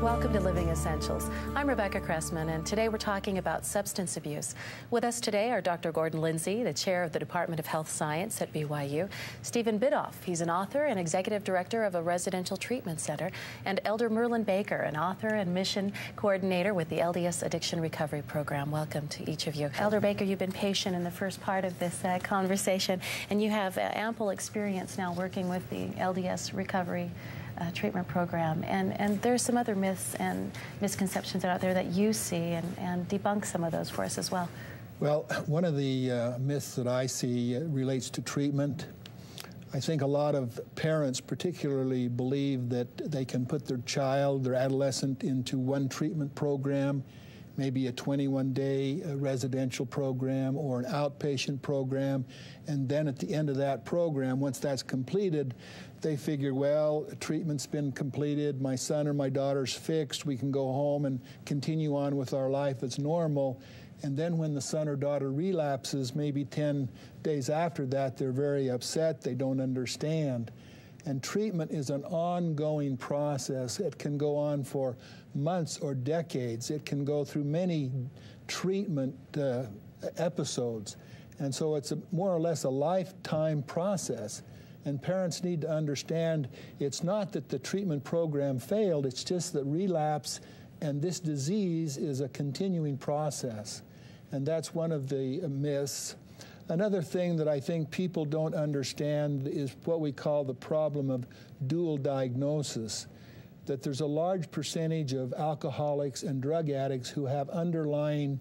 Welcome to Living Essentials. I'm Rebecca Cressman, and today we're talking about substance abuse. With us today are Dr. Gordon Lindsay, the chair of the Department of Health Science at BYU, Stephen Bidoff, he's an author and executive director of a residential treatment center, and Elder Merlin Baker, an author and mission coordinator with the LDS Addiction Recovery Program. Welcome to each of you. Elder Baker, you've been patient in the first part of this conversation, and you have ample experience now working with the LDS Recovery treatment program, and there's some other myths and misconceptions out there that you see, and debunk some of those for us as well. Well, one of the myths that I see relates to treatment. I think a lot of parents particularly believe that they can put their child, their adolescent, into one treatment program, maybe a 21-day residential program or an outpatient program, and then at the end of that program, once that's completed, they figure, well, treatment's been completed, my son or my daughter's fixed, we can go home and continue on with our life as normal. And then when the son or daughter relapses, maybe 10 days after that, they're very upset, they don't understand. And treatment is an ongoing process. It can go on for months or decades. It can go through many treatment episodes. And so it's more or less a lifetime process. And parents need to understand it's not that the treatment program failed, it's just that relapse and this disease is a continuing process. And that's one of the myths. Another thing that I think people don't understand is what we call the problem of dual diagnosis, that there's a large percentage of alcoholics and drug addicts who have underlying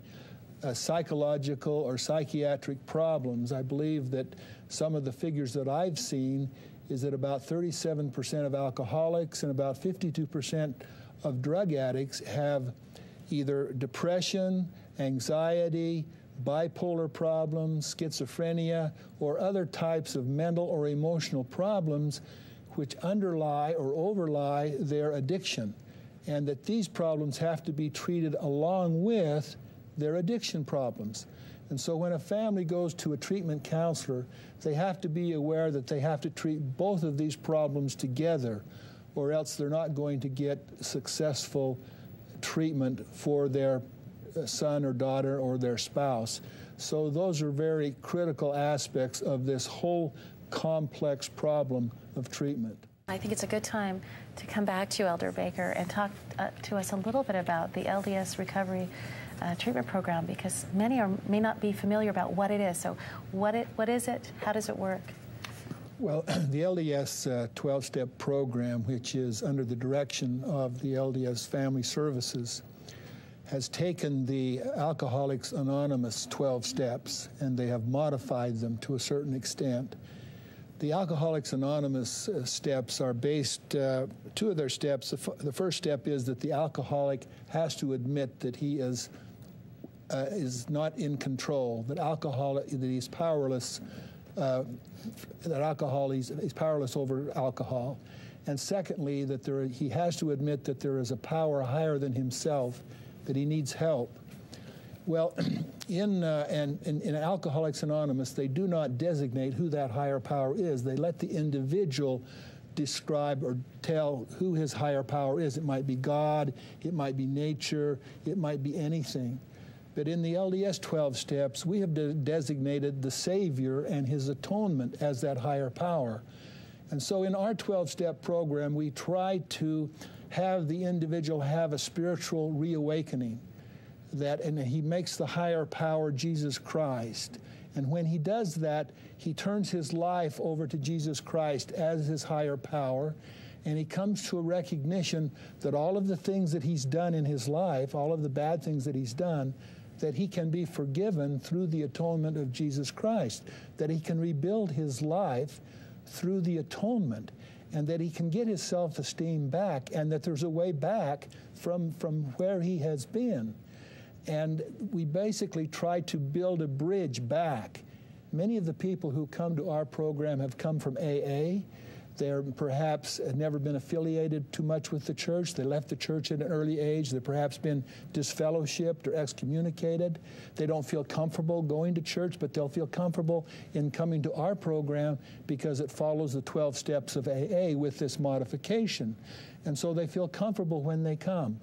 psychological or psychiatric problems. I believe that some of the figures that I've seen is that about 37% of alcoholics and about 52% of drug addicts have either depression, anxiety, bipolar problems, schizophrenia, or other types of mental or emotional problems which underlie or overlie their addiction, and that these problems have to be treated along with their addiction problems. And so when a family goes to a treatment counselor, they have to be aware that they have to treat both of these problems together, or else they're not going to get successful treatment for their son or daughter or their spouse. So those are very critical aspects of this whole complex problem of treatment. I think it's a good time to come back to you, Elder Baker, and talk to us a little bit about the LDS Recovery treatment program, because many may not be familiar about what it is. So what is it? How does it work? Well, the LDS 12-step program, which is under the direction of the LDS Family Services, has taken the Alcoholics Anonymous 12 steps and they have modified them to a certain extent. The Alcoholics Anonymous steps are based, two of their steps. The first step is that the alcoholic has to admit that he is not in control, that he's powerless, he's powerless over alcohol. And secondly, that he has to admit that there is a power higher than himself, that he needs help. Well, in Alcoholics Anonymous, they do not designate who that higher power is. They let the individual describe or tell who his higher power is. It might be God, it might be nature, it might be anything. But in the LDS 12 steps, we have designated the Savior and his atonement as that higher power. And so in our 12-step program, we try to have the individual have a spiritual reawakening, and he makes the higher power Jesus Christ. And when he does that, he turns his life over to Jesus Christ as his higher power, and he comes to a recognition that all of the things that he's done in his life, all of the bad things that he's done, that he can be forgiven through the atonement of Jesus Christ, that he can rebuild his life through the atonement, and that he can get his self-esteem back, and that there's a way back from where he has been. And we basically try to build a bridge back. Many of the people who come to our program have come from AA. They're perhaps never been affiliated too much with the church. They left the church at an early age. They've perhaps been disfellowshipped or excommunicated. They don't feel comfortable going to church, but they'll feel comfortable in coming to our program because it follows the 12 steps of AA with this modification. and so they feel comfortable when they come.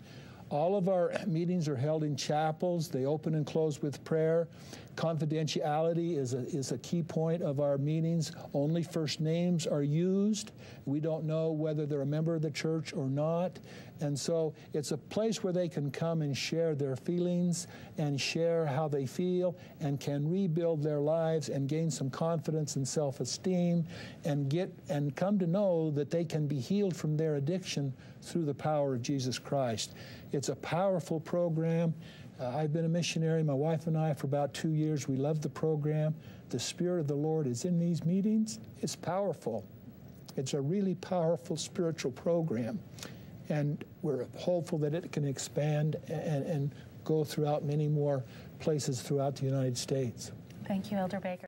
All of our meetings are held in chapels. They open and close with prayer. Confidentiality is a key point of our meetings. Only first names are used. We don't know whether they're a member of the church or not. And so it's a place where they can come and share their feelings and share how they feel and can rebuild their lives and gain some confidence and self-esteem and come to know that they can be healed from their addiction through the power of Jesus Christ. It's a powerful program. I've been a missionary, my wife and I, for about 2 years. We love the program. The Spirit of the Lord is in these meetings. It's powerful. It's a really powerful spiritual program. And we're hopeful that it can expand and go throughout many more places throughout the United States. Thank you, Elder Baker.